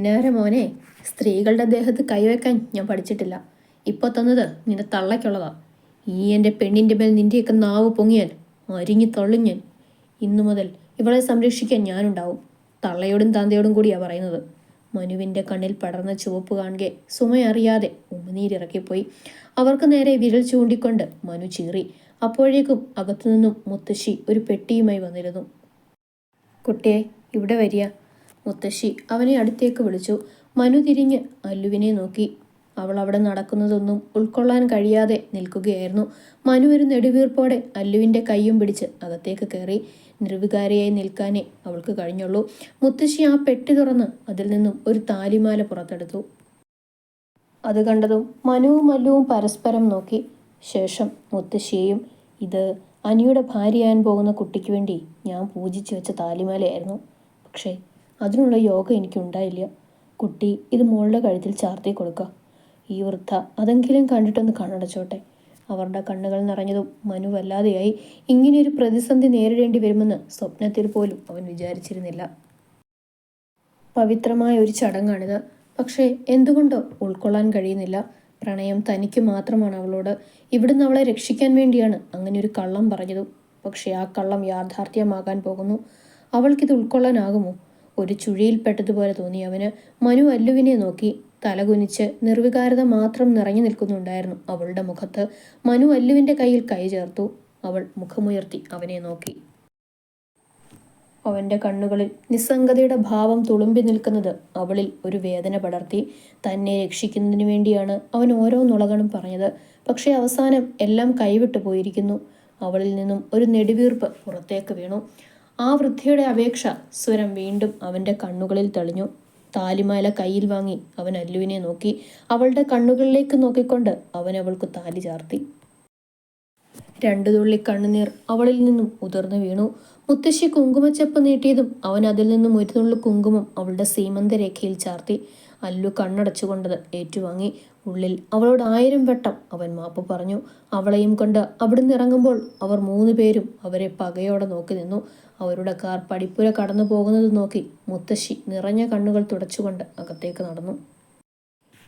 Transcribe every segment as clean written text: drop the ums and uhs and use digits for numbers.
പുന്നാര മോനെ, സ്ത്രീകളുടെ ദേഹത്ത് കൈവയ്ക്കാൻ ഞാൻ പഠിച്ചിട്ടില്ല. ഇപ്പോൾ തന്നത് നിന്റെ തള്ളയ്ക്കുള്ളതാ. ഈ എൻ്റെ പെണ്ണിൻ്റെ മേൽ നിന്റെയൊക്കെ നാവ് പൊങ്ങിയാൽ അരിഞ്ഞു തള്ളും ഞാൻ. ഇന്നു മുതൽ ഇവളെ സംരക്ഷിക്കാൻ ഞാനുണ്ടാവും. തള്ളയോടും തന്തയോടും കൂടിയാ പറയുന്നത്. മനുവിൻ്റെ കണ്ണിൽ പടർന്ന ചുവപ്പ് കാണുകെ സുമയറിയാതെ ഉമിനീരിറക്കിപ്പോയി. അവർക്ക് നേരെ വിരൽ ചൂണ്ടിക്കൊണ്ട് മനു ചീറി. അപ്പോഴേക്കും അകത്തുനിന്നും മുത്തശ്ശി ഒരു പെട്ടിയുമായി വന്നിരുന്നു. കുട്ടിയെ, ഇവിടെ വരിക. മുത്തശ്ശി അവനെ അടുത്തേക്ക് വിളിച്ചു. മനു തിരിഞ്ഞ് അല്ലുവിനെ നോക്കി. അവൾ അവിടെ നടക്കുന്നതൊന്നും ഉൾക്കൊള്ളാൻ കഴിയാതെ നിൽക്കുകയായിരുന്നു. മനു ഒരു നെടുവീർപ്പോടെ അല്ലുവിൻ്റെ കൈയും പിടിച്ച് അകത്തേക്ക് കയറി. നിർവികാരിയായി നിൽക്കാനേ അവൾക്ക് കഴിഞ്ഞുള്ളൂ. മുത്തശ്ശി ആ പെട്ടി തുറന്ന് അതിൽ നിന്നും ഒരു താലിമാല പുറത്തെടുത്തു. അത് കണ്ടതും മനുവും അല്ലുവും പരസ്പരം നോക്കി. ശേഷം മുത്തശ്ശിയെയും, ഇത് അനിയുടെ ഭാര്യയാൻ പോകുന്ന കുട്ടിക്ക് വേണ്ടി ഞാൻ പൂജിച്ചു വെച്ച താലിമാലയായിരുന്നു. പക്ഷേ അതിനുള്ള യോഗം എനിക്കുണ്ടായില്ല. കുട്ടി ഇത് മോളുടെ കഴുത്തിൽ ചാർത്തി കൊടുക്കുക. ഈ വൃദ്ധ അതെങ്കിലും കണ്ടിട്ടൊന്ന് കണ്ണടച്ചോട്ടെ. അവരുടെ കണ്ണുകൾ നിറഞ്ഞതും മനു വല്ലാതെയായി. ഇങ്ങനെയൊരു പ്രതിസന്ധി നേരിടേണ്ടി വരുമെന്ന് സ്വപ്നത്തിൽ പോലും അവൻ വിചാരിച്ചിരുന്നില്ല. പവിത്രമായ ഒരു ചടങ്ങാണിത്. പക്ഷേ എന്തുകൊണ്ടോ ഉൾക്കൊള്ളാൻ കഴിയുന്നില്ല. പ്രണയം തനിക്ക് മാത്രമാണ് അവളോട്. ഇവിടുന്ന് അവളെ രക്ഷിക്കാൻ വേണ്ടിയാണ് അങ്ങനെ ഒരു കള്ളം പറഞ്ഞതും. പക്ഷേ ആ കള്ളം യാഥാർത്ഥ്യമാകാൻ പോകുന്നു. അവൾക്കിത് ഉൾക്കൊള്ളാനാകുമോ? ഒരു ചുഴിയിൽപ്പെട്ടതുപോലെ തോന്നി അവന്. മനു അല്ലുവിനെ നോക്കി. തലകുനിച്ച് നിർവികാരത മാത്രം നിറഞ്ഞു നിൽക്കുന്നുണ്ടായിരുന്നു അവളുടെ മുഖത്ത്. മനു അല്ലുവിൻ്റെ കയ്യിൽ കൈ ചേർത്തു. അവൾ മുഖമുയർത്തി അവനെ നോക്കി. അവൻ്റെ കണ്ണുകളിൽ നിസ്സംഗതയുടെ ഭാവം തുളുമ്പി നിൽക്കുന്നത് അവളിൽ ഒരു വേദന പടർത്തി. തന്നെ രക്ഷിക്കുന്നതിന് വേണ്ടിയാണ് അവൻ ഓരോ നുളകളും പറഞ്ഞത്. പക്ഷേ അവസാനം എല്ലാം കൈവിട്ടു പോയിരിക്കുന്നു. അവളിൽ നിന്നും ഒരു നെടുവീർപ്പ് പുറത്തേക്ക് വീണു. ആ വൃദ്ധയുടെ അപേക്ഷ സ്വരം വീണ്ടും അവൻ്റെ കണ്ണുകളിൽ തെളിഞ്ഞു. താലിമാല കയ്യിൽ വാങ്ങി അവൻ അല്ലുവിനെ നോക്കി. അവളുടെ കണ്ണുകളിലേക്ക് നോക്കിക്കൊണ്ട് അവൻ അവൾക്ക് താലി ചാർത്തി. 2 തുള്ളി കണ്ണുനീർ അവളിൽ നിന്നും ഉതിർന്നു വീണു. മുത്തശ്ശി കുങ്കുമച്ചപ്പ് നീട്ടിയതും അവൻ അതിൽ നിന്നും 1 നുള്ളു കുങ്കുമം അവളുടെ സീമന്തരേഖയിൽ ചാർത്തി. അല്ലു കണ്ണടച്ചുകൊണ്ടത് ഏറ്റുവാങ്ങി. ഉള്ളിൽ അവളോട് 1000 വട്ടം അവൻ മാപ്പ് പറഞ്ഞു. അവളെയും കൊണ്ട് അവിടുന്ന് ഇറങ്ങുമ്പോൾ അവർ 3 പേരും അവരെ പകയോടെ നോക്കി നിന്നു. അവരുടെ കാർ പടിപ്പുര കടന്നു പോകുന്നത് നോക്കി മുത്തശ്ശി നിറഞ്ഞ കണ്ണുകൾ തുടച്ചുകൊണ്ട് അകത്തേക്ക് നടന്നു.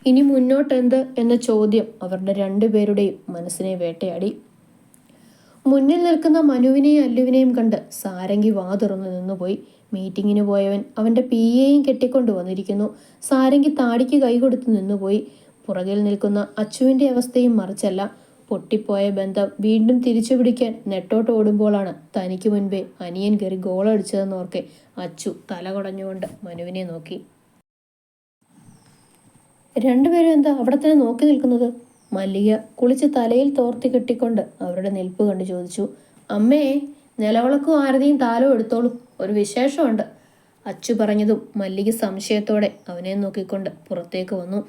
ഇനി മുന്നോട്ടെന്ത് എന്ന ചോദ്യം അവരുടെ 2 പേരുടെയും മനസ്സിനെ വേട്ടയാടി. മുന്നിൽ നിൽക്കുന്ന മനുവിനെയും അല്ലുവിനെയും കണ്ട് സാരംഗി വാ തുറന്നു നിന്നുപോയി. മീറ്റിങ്ങിന് പോയവൻ അവൻ്റെ പിയെയും കെട്ടിക്കൊണ്ടു വന്നിരിക്കുന്നു. സാരംഗി താടിക്ക് കൈകൊടുത്ത് നിന്നുപോയി. പുറകിൽ നിൽക്കുന്ന അച്ചുവിൻ്റെ അവസ്ഥയും മറിച്ചല്ല. പൊട്ടിപ്പോയ ബന്ധം വീണ്ടും തിരിച്ചു പിടിക്കാൻ നെട്ടോട്ട് ഓടുമ്പോഴാണ് തനിക്ക് മുൻപേ അനിയൻ കയറി ഗോളടിച്ചതെന്നോർക്കെ അച്ചു തല കുടഞ്ഞുകൊണ്ട് മനുവിനെ നോക്കി. 2 പേരും എന്താ അവിടെ തന്നെ നോക്കി നിൽക്കുന്നത്? മല്ലിക കുളിച്ച് തലയിൽ തോർത്തി കെട്ടിക്കൊണ്ട് അവരുടെ നിൽപ്പ് കണ്ട് ചോദിച്ചു. അമ്മേ, നിലവിളക്കും ആരതിയും താലവും എടുത്തോളൂ, ഒരു വിശേഷമുണ്ട്. അച്ചു പറഞ്ഞതും മല്ലിക സംശയത്തോടെ അവനെ നോക്കിക്കൊണ്ട് പുറത്തേക്ക് വന്നു.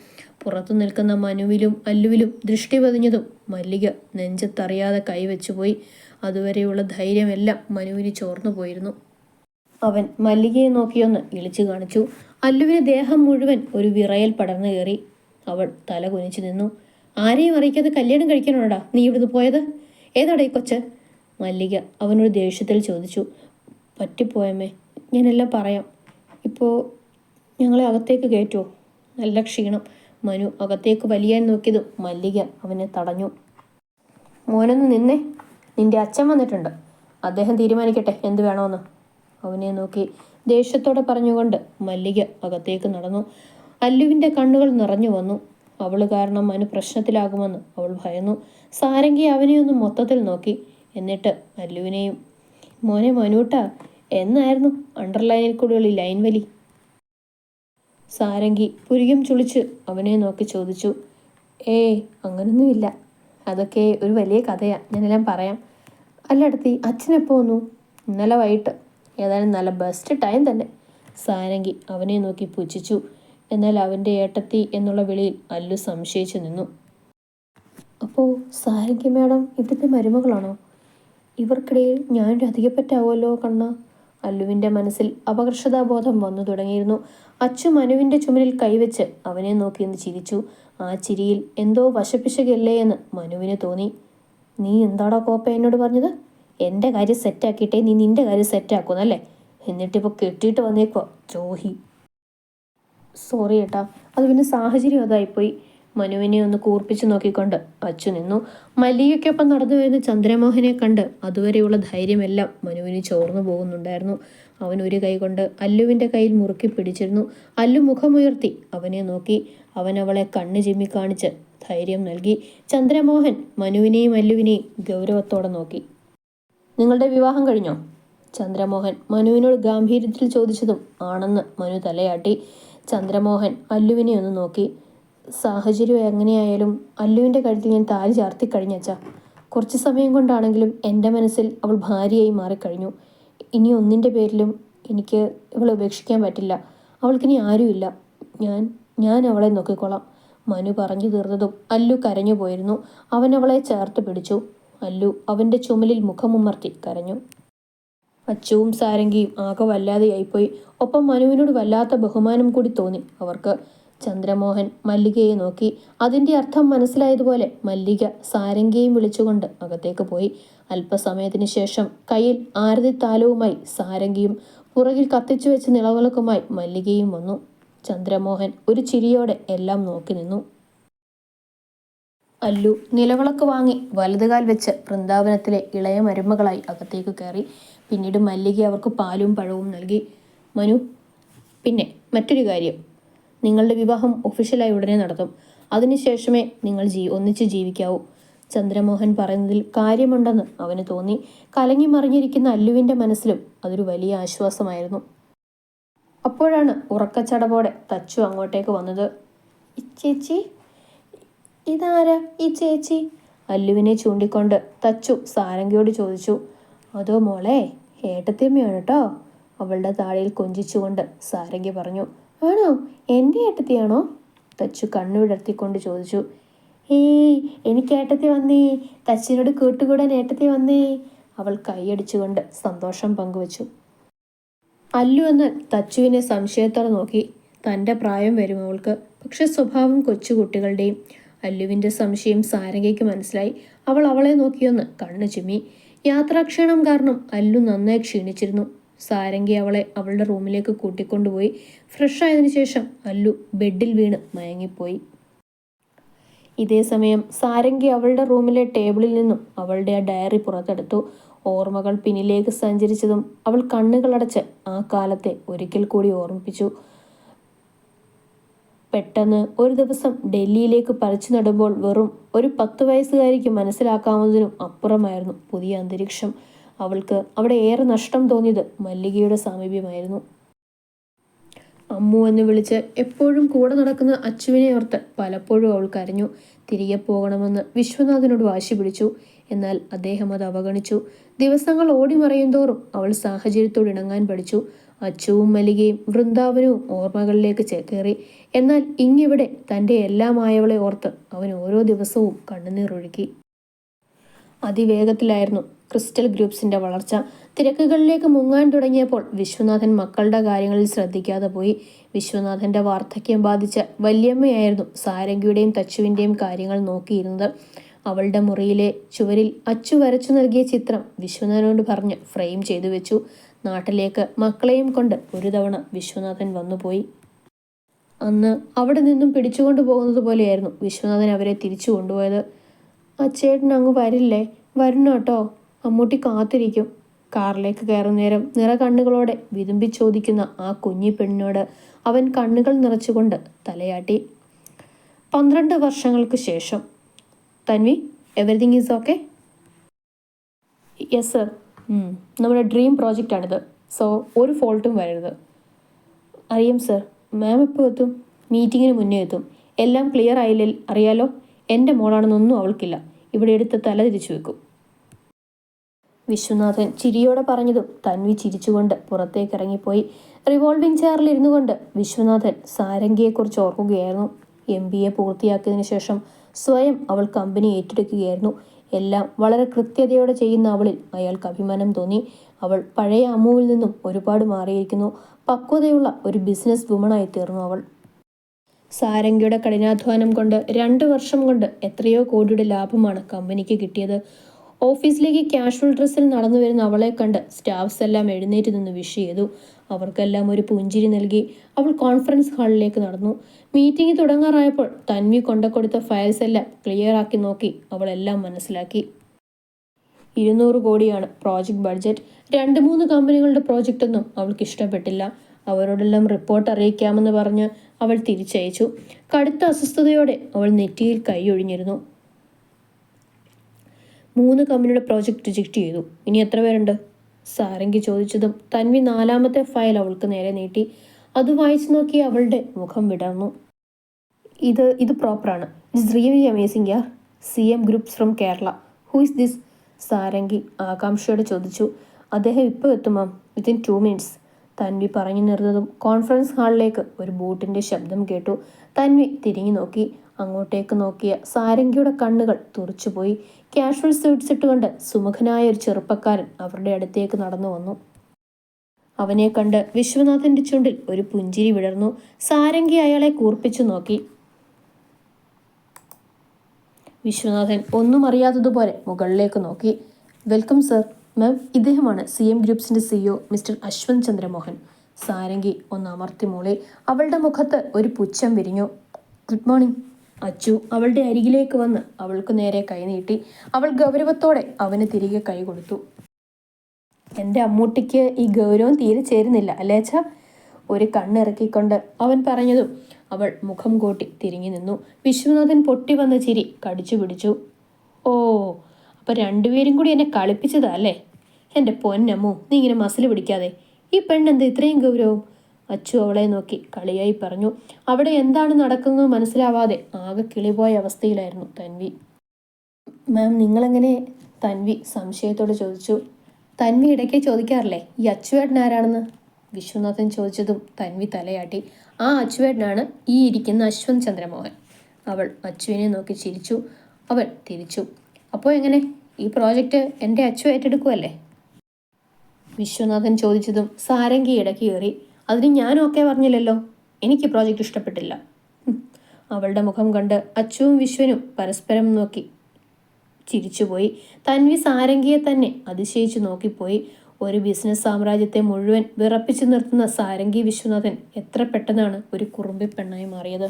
പുറത്തു നിൽക്കുന്ന മനുവിലും അല്ലുവിലും ദൃഷ്ടി പതിഞ്ഞതും മല്ലിക നെഞ്ചത്തറിയാതെ കൈവച്ചുപോയി. അതുവരെയുള്ള ധൈര്യമെല്ലാം മനുവിന് ചോർന്നു പോയിരുന്നു. അവൻ മല്ലികയെ നോക്കിയൊന്ന് ഇളിച്ചു കാണിച്ചു. അല്ലുവിന് ദേഹം മുഴുവൻ ഒരു വിറയൽ പടർന്നു കയറി. അവൾ തല കുനിച്ചു നിന്നു. ആരെയും അറിയിക്കാതെ കല്യാണം കഴിക്കാനോടാ നീ ഇവിടുന്ന് പോയത്? ഏതാടാ ഈ കൊച്ച്? മല്ലിക അവനൊരു ദേഷ്യത്തിൽ ചോദിച്ചു. പറ്റിപ്പോയമ്മേ, ഞാനെല്ലാം പറയാം. ഇപ്പോൾ ഞങ്ങളെ അകത്തേക്ക് കയറ്റുമോ? നല്ല ക്ഷീണം. മനു അകത്തേക്ക് വലിയാൻ നോക്കിയതും മല്ലിക അവനെ തടഞ്ഞു. മോനൊന്ന് നിന്നേ, നിന്റെ അച്ഛൻ വന്നിട്ടുണ്ട്. അദ്ദേഹം തീരുമാനിക്കട്ടെ എന്ത് വേണമെന്ന്. അവനെ നോക്കി ദേഷ്യത്തോടെ പറഞ്ഞുകൊണ്ട് മല്ലിക അകത്തേക്ക് നടന്നു. അല്ലുവിൻ്റെ കണ്ണുകൾ നിറഞ്ഞു വന്നു. അവൾ കാരണം മനു പ്രശ്നത്തിലാകുമെന്ന് അവൾ ഭയന്നു. സാരംഗി അവനെയൊന്ന് മൊത്തത്തിൽ നോക്കി. എന്നിട്ട് അല്ലുവിനെയും. മോനെ മനുട്ടാ, എന്നായിരുന്നു അണ്ടർലൈനിൽ കൂടിയുള്ള ലൈൻ വലി? സാരംഗി പുരികം ചുളിച്ച് അവനെ നോക്കി ചോദിച്ചു. അങ്ങനൊന്നുമില്ല, അതൊക്കെ ഒരു വലിയ കഥയാ, ഞാനെല്ലാം പറയാം. അല്ലടത്തി, അച്ഛനെപ്പോൾ വന്നു? ഇന്നലെ വൈകിട്ട്. ഏതായാലും നല്ല ബെസ്റ്റ് ടൈം തന്നെ. സാരംഗി അവനെ നോക്കി പുച്ഛിച്ചു. എന്നാൽ അവൻ്റെ ഏട്ടത്തി എന്നുള്ള വിളിയിൽ അല്ലു സംശയിച്ചു നിന്നു. അപ്പോൾ സാരംഗി മാഡം ഇവിടുത്തെ മരുമകളാണോ? ഇവർക്കിടയിൽ ഞാനൊരു അധികപ്പറ്റാവുമല്ലോ കണ്ണ. അല്ലുവിൻ്റെ മനസ്സിൽ അപകർഷതാബോധം വന്നു തുടങ്ങിയിരുന്നു. അച്ചു മനുവിൻ്റെ ചുമലിൽ കൈവച്ച് അവനെ നോക്കിയെന്ന് ചിരിച്ചു. ആ ചിരിയിൽ എന്തോ വശപ്പിശകല്ലേ എന്ന് മനുവിന് തോന്നി. നീ എന്താടാ കോപ്പ എന്നോട് പറഞ്ഞത്? എൻ്റെ കാര്യം സെറ്റാക്കിയിട്ടേ നീ നിൻ്റെ കാര്യം സെറ്റാക്കുന്നല്ലേ? എന്നിട്ടിപ്പോൾ കെട്ടിയിട്ട് വന്നേക്കോ ദ്രോഹി. സോറി ഏട്ടാ, അത് പിന്നെ സാഹചര്യം അതായിപ്പോയി. മനുവിനെ ഒന്ന് കൂർപ്പിച്ചു നോക്കിക്കൊണ്ട് അച്ചു നിന്നു. മല്ലികയ്ക്കൊപ്പം നടന്നു വരുന്ന ചന്ദ്രമോഹനെ കണ്ട് അതുവരെയുള്ള ധൈര്യമെല്ലാം മനുവിന് ചോർന്നു പോകുന്നുണ്ടായിരുന്നു. അവൻ ഒരു കൈ കൊണ്ട് അല്ലുവിൻ്റെ കയ്യിൽ മുറുക്കി പിടിച്ചിരുന്നു. അല്ലു മുഖമുയർത്തി അവനെ നോക്കി. അവൻ അവളെ കണ്ണ് ചിമ്മി കാണിച്ച് ധൈര്യം നൽകി. ചന്ദ്രമോഹൻ മനുവിനെയും അല്ലുവിനെയും ഗൗരവത്തോടെ നോക്കി. നിങ്ങളുടെ വിവാഹം കഴിഞ്ഞോ? ചന്ദ്രമോഹൻ മനുവിനോട് ഗാംഭീര്യത്തിൽ ചോദിച്ചതും ആണെന്ന് മനു തലയാട്ടി. ചന്ദ്രമോഹൻ അല്ലുവിനെ ഒന്ന് നോക്കി. സാഹചര്യം എങ്ങനെയായാലും അല്ലുവിൻ്റെ കഴുത്തിൽ ഞാൻ താലി ചാർത്തിക്കഴിഞ്ഞച്ചാ. കുറച്ച് സമയം കൊണ്ടാണെങ്കിലും എൻ്റെ മനസ്സിൽ അവൾ ഭാര്യയായി മാറിക്കഴിഞ്ഞു. ഇനി ഒന്നിൻ്റെ പേരിലും എനിക്ക് ഇവളെ ഉപേക്ഷിക്കാൻ പറ്റില്ല. അവൾക്കിനി ആരുമില്ല. ഞാൻ അവളെ നോക്കിക്കോളാം. മനു പറഞ്ഞു തീർന്നതും അല്ലു കരഞ്ഞു പോയിരുന്നു. അവൻ അവളെ ചേർത്ത് പിടിച്ചു. അല്ലു അവൻ്റെ ചുമലിൽ മുഖമുമർത്തി കരഞ്ഞു. അച്ചുവും സാരംഗിയും ആകെ വല്ലാതെയായിപ്പോയി. ഒപ്പം മനുവിനോട് വല്ലാത്ത ബഹുമാനം കൂടി തോന്നി അവർക്ക്. ചന്ദ്രമോഹൻ മല്ലികയെ നോക്കി. അതിൻ്റെ അർത്ഥം മനസ്സിലായതുപോലെ മല്ലിക സാരംഗിയെയും വിളിച്ചുകൊണ്ട് അകത്തേക്ക് പോയി. അല്പസമയത്തിന് ശേഷം കയ്യിൽ ആരതിത്താലവുമായി സാരംഗിയും പുറകിൽ കത്തിച്ചു വെച്ച നിലവിളക്കുമായി മല്ലികയും വന്നു. ചന്ദ്രമോഹൻ ഒരു ചിരിയോടെ എല്ലാം നോക്കി നിന്നു. അല്ലു നിലവിളക്ക് വാങ്ങി വലതുകാൽ വെച്ച് വൃന്ദാവനത്തിലെ ഇളയ മരുമകളായി അകത്തേക്ക് കയറി. പിന്നീട് മല്ലിക അവർക്ക് പാലും പഴവും നൽകി. മനു, പിന്നെ മറ്റൊരു കാര്യം, നിങ്ങളുടെ വിവാഹം ഒഫീഷ്യലായി ഉടനെ നടത്തും. അതിനുശേഷമേ നിങ്ങൾ ഒന്നിച്ച് ജീവിക്കാവൂ. ചന്ദ്രമോഹൻ പറയുന്നതിൽ കാര്യമുണ്ടെന്ന് അവന് തോന്നി. കലങ്ങി മറിഞ്ഞിരിക്കുന്ന അല്ലുവിൻ്റെ മനസ്സിലും അതൊരു വലിയ ആശ്വാസമായിരുന്നു. അപ്പോഴാണ് ഉറക്കച്ചടവോടെ തച്ചു അങ്ങോട്ടേക്ക് വന്നത്. ചേച്ചി, ഇതാരാ ഈ ചേച്ചി? അല്ലുവിനെ ചൂണ്ടിക്കൊണ്ട് തച്ചു സാരംഗിയോട് ചോദിച്ചു. അതോ മോളെ, ഏട്ടത്തിയമ്മയാണ് കേട്ടോ, അവളുടെ താഴയിൽ കൊഞ്ചിച്ചുകൊണ്ട് സാരംഗി പറഞ്ഞു. ആണോ, എൻ്റെ ഏട്ടത്തിയാണോ? തച്ചു കണ്ണുവിടർത്തിക്കൊണ്ട് ചോദിച്ചു. ഏയ്, എനിക്ക് ഏട്ടത്തി വന്നേ, തച്ചിനോട് കൂട്ടുകൂടാൻ ഏട്ടത്തി വന്നേ, അവൾ കൈയടിച്ചുകൊണ്ട് സന്തോഷം പങ്കുവച്ചു. അല്ലു എന്ന് തച്ചുവിനെ സംശയത്തോടെ നോക്കി. തൻ്റെ പ്രായം വരും അവൾക്ക്, പക്ഷെ സ്വഭാവം കൊച്ചുകുട്ടികളുടെയും. അല്ലുവിൻ്റെ സംശയം സാരംഗയ്ക്ക് മനസ്സിലായി. അവൾ അവളെ നോക്കിയൊന്ന് കണ്ണു ചിമ്മി. യാത്രാക്ഷീണം കാരണം അല്ലു നന്നായി ക്ഷീണിച്ചിരുന്നു. സാരംഗി അവളെ അവളുടെ റൂമിലേക്ക് കൂട്ടിക്കൊണ്ടുപോയി. ഫ്രഷായതിനു ശേഷം അല്ലു ബെഡിൽ വീണ് മയങ്ങിപ്പോയി. ഇതേ സമയം സാരംഗി അവളുടെ റൂമിലെ ടേബിളിൽ നിന്നും അവളുടെ ആ ഡയറി പുറത്തെടുത്തു. ഓർമ്മകൾ പിന്നിലേക്ക് സഞ്ചരിച്ചതും അവൾ കണ്ണുകളടച്ച് ആ കാലത്തെ ഒരിക്കൽ കൂടി ഓർമ്മിപ്പിച്ചു. പെട്ടെന്ന് ഒരു ദിവസം ഡൽഹിയിലേക്ക് പറിച്ചു നടുമ്പോൾ വെറും ഒരു 10 വയസ്സുകാരിക്ക് മനസ്സിലാക്കാവുന്നതിനും അപ്പുറമായിരുന്നു പുതിയ അന്തരീക്ഷം. അവൾക്ക് അവിടെ ഏറെ നഷ്ടം തോന്നിയത് മല്ലികയുടെ സാമീപ്യമായിരുന്നു. അമ്മു എന്ന് വിളിച്ച് എപ്പോഴും കൂടെ നടക്കുന്ന അച്ചുവിനെ ഓർത്ത് പലപ്പോഴും അവൾ കരഞ്ഞു. തിരികെ പോകണമെന്ന് വിശ്വനാഥനോട് വാശി പിടിച്ചു. എന്നാൽ അദ്ദേഹം അത് അവഗണിച്ചു. ദിവസങ്ങൾ ഓടിമറയും തോറും അവൾ സാഹചര്യത്തോട് ഇണങ്ങാൻ പഠിച്ചു. അച്ചുവും മല്ലികയും വൃന്ദാവനവും ഓർമ്മകളിലേക്ക് ചേക്കേറി. എന്നാൽ ഇങ്ങിവിടെ തൻ്റെ എല്ലാമായവളെ ഓർത്ത് അവൻ ഓരോ ദിവസവും കണ്ണുനീറൊഴുക്കി. അതിവേഗത്തിലായിരുന്നു ക്രിസ്റ്റൽ ഗ്രൂപ്പ്സിൻ്റെ വളർച്ച. തിരക്കുകളിലേക്ക് മുങ്ങാൻ തുടങ്ങിയപ്പോൾ വിശ്വനാഥൻ മക്കളുടെ കാര്യങ്ങളിൽ ശ്രദ്ധിക്കാതെ പോയി. വിശ്വനാഥൻ്റെ വാർദ്ധക്യം ബാധിച്ച വല്യമ്മയായിരുന്നു സാരംഗിയുടെയും തച്ചുവിൻ്റെയും കാര്യങ്ങൾ നോക്കിയിരുന്നത്. അവളുടെ മുറിയിലെ ചുവരിൽ അച്ചു വരച്ചു നൽകിയ ചിത്രം വിശ്വനാഥനോട് പറഞ്ഞ് ഫ്രെയിം ചെയ്തു വെച്ചു. നാട്ടിലേക്ക് മക്കളെയും കൊണ്ട് ഒരു തവണ വിശ്വനാഥൻ വന്നുപോയി. അന്ന് അവിടെ നിന്നും പിടിച്ചുകൊണ്ടു പോകുന്നത് പോലെയായിരുന്നു വിശ്വനാഥൻ അവരെ തിരിച്ചു കൊണ്ടുപോയത്. അച്ചേട്ടൻ അങ്ങ് വരില്ലേ? വരണം കേട്ടോ, അമ്മൂട്ടി കാത്തിരിക്കും. കാറിലേക്ക് കയറും നേരം നിറകണ്ണുകളോടെ വിതുമ്പി ചോദിക്കുന്ന ആ കുഞ്ഞി പെണ്ണിനോട് അവൻ കണ്ണുകൾ നിറച്ചുകൊണ്ട് തലയാട്ടി. 12 വർഷങ്ങൾക്ക് ശേഷം. Tanvi, everything is okay? Yes sir. നമ്മുടെ ഡ്രീം പ്രോജക്റ്റാണിത്. സോ ഒരു ഫോൾട്ടും വരരുത്. അറിയാം സർ. മാം എപ്പോൾ എത്തും? മീറ്റിങ്ങിന് മുന്നേ എത്തും. എല്ലാം ക്ലിയർ ആയില്ലേ? അറിയാലോ, എൻ്റെ മോളാണെന്നൊന്നും അവൾക്കില്ല. ഇവിടെ എടുത്ത് തല തിരിച്ചു വെക്കും. വിശ്വനാഥൻ ചിരിയോടെ പറഞ്ഞതും തൻവി ചിരിച്ചുകൊണ്ട് പുറത്തേക്ക് ഇറങ്ങിപ്പോയി. റിവോൾവിംഗ് ചെയറിൽ ഇരുന്നു കൊണ്ട് വിശ്വനാഥൻ സാരംഗിയെക്കുറിച്ച് ഓർക്കുകയായിരുന്നു. MBA പൂർത്തിയാക്കിയതിനു ശേഷം സ്വയം അവൾ കമ്പനി ഏറ്റെടുക്കുകയായിരുന്നു. എല്ലാം വളരെ കൃത്യതയോടെ ചെയ്യുന്ന അവളിൽ അയാൾക്ക് അഭിമാനം തോന്നി. അവൾ പഴയ അമ്മുവിൽ നിന്നും ഒരുപാട് മാറിയിരിക്കുന്നു. പക്വതയുള്ള ഒരു ബിസിനസ് വുമണായി തീർന്നു അവൾ. സാരംഗിയുടെ കഠിനാധ്വാനം കൊണ്ട് 2 വർഷം കൊണ്ട് എത്രയോ കോടിയുടെ ലാഭമാണ് കമ്പനിക്ക് കിട്ടിയത്. ഓഫീസിലേക്ക് കാഷ്വൽ ഡ്രസ്സിൽ നടന്നു വരുന്ന അവളെ കണ്ട് സ്റ്റാഫ്സ് എല്ലാം എഴുന്നേറ്റ് നിന്ന് വിഷ് ചെയ്തു. അവർക്കെല്ലാം ഒരു പുഞ്ചിരി നൽകി അവൾ കോൺഫറൻസ് ഹാളിലേക്ക് നടന്നു. മീറ്റിംഗ് തുടങ്ങാറായപ്പോൾ തൻവി കൊണ്ടുകൊടുത്ത ഫയൽസ് എല്ലാം ക്ലിയർ ആക്കി നോക്കി അവളെല്ലാം മനസ്സിലാക്കി. 200 കോടിയാണ് പ്രോജക്റ്റ് ബഡ്ജറ്റ്. 2-3 കമ്പനികളുടെ പ്രോജക്റ്റൊന്നും അവൾക്ക് ഇഷ്ടപ്പെട്ടില്ല. അവരോടെല്ലാം റിപ്പോർട്ട് അറിയിക്കാമെന്ന് പറഞ്ഞ് അവൾ തിരിച്ചയച്ചു. കടുത്ത അസ്വസ്ഥതയോടെ അവൾ നെറ്റിയിൽ കൈയൊഴിഞ്ഞിരുന്നു. 3 കമ്പനിയുടെ പ്രോജക്റ്റ് റിജക്റ്റ് ചെയ്തു. ഇനി എത്ര പേരുണ്ട്? സാരംഗി ചോദിച്ചതും തൻവി 4ാമത്തെ ഫയൽ അവൾക്ക് നേരെ നീട്ടി. അത് വായിച്ചു നോക്കി അവളുടെ മുഖം വിടർന്നു. ഇത് പ്രോപ്പറാണ്. ഇറ്റ്സ് റിയലി അമേസിംഗ് യാർ. CM groups from Kerala. Who is this? Sarangi ആകാംക്ഷയോടെ ചോദിച്ചു. അദ്ദേഹം ഇപ്പോൾ എത്തും മാം, വിത്തിൻ 2 minutes. തൻവി പറഞ്ഞു നിർന്നതും കോൺഫറൻസ് ഹാളിലേക്ക് ഒരു ബൂട്ടിൻ്റെ ശബ്ദം കേട്ടു. തൻവി തിരിഞ്ഞു നോക്കി. അങ്ങോട്ടേക്ക് നോക്കിയ സാരംഗിയുടെ കണ്ണുകൾ തുറച്ചുപോയി. കാഷ്വൽ സ്യൂട്ട്സ് ഇട്ടുകൊണ്ട് സുമുഖനായ ഒരു ചെറുപ്പക്കാരൻ അവരുടെ അടുത്തേക്ക് നടന്നു വന്നു. അവനെ കണ്ട് വിശ്വനാഥന്റെ ചുണ്ടിൽ ഒരു പുഞ്ചിരി വിടർന്നു. സാരംഗി അയാളെ കൂർപ്പിച്ചു നോക്കി. വിശ്വനാഥൻ ഒന്നും അറിയാത്തതുപോലെ മുകളിലേക്ക് നോക്കി. Welcome sir. മാം, ഇദ്ദേഹമാണ് CM ഗ്രൂപ്പ്സിന്റെ CEO mister Ashwanth Chandramohan. Sarangi ഒന്ന് അമർത്തി മൂളി. അവളുടെ മുഖത്ത് ഒരു പുച്ഛം വിരിഞ്ഞു. Good morning. അച്ചു അവളുടെ അരികിലേക്ക് വന്ന് അവൾക്ക് നേരെ കൈനീട്ടി. അവൾ ഗൗരവത്തോടെ അവന് തിരികെ കൈ കൊടുത്തു. എൻ്റെ അമ്മൂട്ടിക്ക് ഈ ഗൗരവം തീരെ ചേരുന്നില്ല അല്ലേ അച്ഛാ? ഒരു കണ്ണിറക്കിക്കൊണ്ട് അവൻ പറഞ്ഞതും അവൾ മുഖം കൂട്ടി തിരിഞ്ഞു നിന്നു. വിശ്വനാഥൻ പൊട്ടി വന്ന ചിരി കടിച്ചു പിടിച്ചു. ഓ, അപ്പം 2 പേരും കൂടി എന്നെ കളിപ്പിച്ചതാ അല്ലേ? എൻ്റെ പൊന്നമ്മോ, നീ ഇങ്ങനെ മസിൽ പിടിക്കാതെ. ഈ പെണ്ണെന്താ ഇത്രയും ഗൗരവം? അച്ചു അവളെ നോക്കി കളിയായി പറഞ്ഞു. അവിടെ എന്താണ് നടക്കുന്നത് മനസ്സിലാവാതെ ആകെ കിളിപോയ അവസ്ഥയിലായിരുന്നു തൻവി. മാം, നിങ്ങളെങ്ങനെ? തൻവി സംശയത്തോടെ ചോദിച്ചു. തൻവി ഇടയ്ക്ക് ചോദിക്കാറില്ലേ ഈ അച്ചുവേട്ടൻ ആരാണെന്ന്? വിശ്വനാഥൻ ചോദിച്ചതും തൻവി തലയാട്ടി. ആ അച്ചുവേട്ടനാണ് ഈ ഇരിക്കുന്ന അശ്വന്ത് ചന്ദ്രമോഹൻ. അവൾ അച്ചുവിനെ നോക്കി ചിരിച്ചു. അവൻ തിരിച്ചു. അപ്പോൾ എങ്ങനെ, ഈ പ്രോജക്റ്റ് എൻ്റെ അച്ചു ഏറ്റെടുക്കുമല്ലേ? വിശ്വനാഥൻ ചോദിച്ചതും സാരംഗി ഇടയ്ക്ക് കയറി. അതിന് ഞാനും ഒക്കെ പറഞ്ഞില്ലല്ലോ, എനിക്ക് പ്രോജക്റ്റ് ഇഷ്ടപ്പെട്ടില്ല. അവളുടെ മുഖം കണ്ട് അച്ചുവും വിശ്വനും പരസ്പരം നോക്കി ചിരിച്ചുപോയി. തൻവി സാരംഗിയെ തന്നെ അതിശയിച്ചു നോക്കിപ്പോയി. ഒരു ബിസിനസ് സാമ്രാജ്യത്തെ മുഴുവൻ വിറപ്പിച്ചു നിർത്തുന്ന സാരംഗി വിശ്വനാഥൻ എത്ര പെട്ടെന്നാണ് ഒരു കുറുമ്പി പെണ്ണായി മാറിയത്.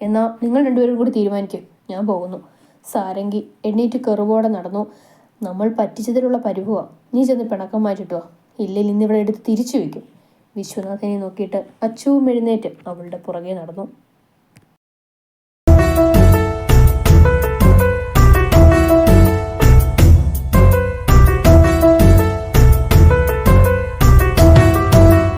എന്നാൽ നിങ്ങൾ 2 പേരും കൂടി തീരുമാനിക്കും, ഞാൻ പോകുന്നു. സാരംഗി എണ്ണീറ്റ് കെറുവോടെ നടന്നു. നമ്മൾ പറ്റിച്ചതിലുള്ള പരിഭവ. നീ ചെന്ന് പിണക്കം മാറ്റിട്ടോ, ഇല്ലെങ്കിൽ ഇന്നിവിടെ എടുത്ത് തിരിച്ചു വയ്ക്കും. വിശ്വനാഥനെ നോക്കിയിട്ട് അച്ചുവും എഴുന്നേറ്റ് അവളുടെ പുറകെ നടന്നു.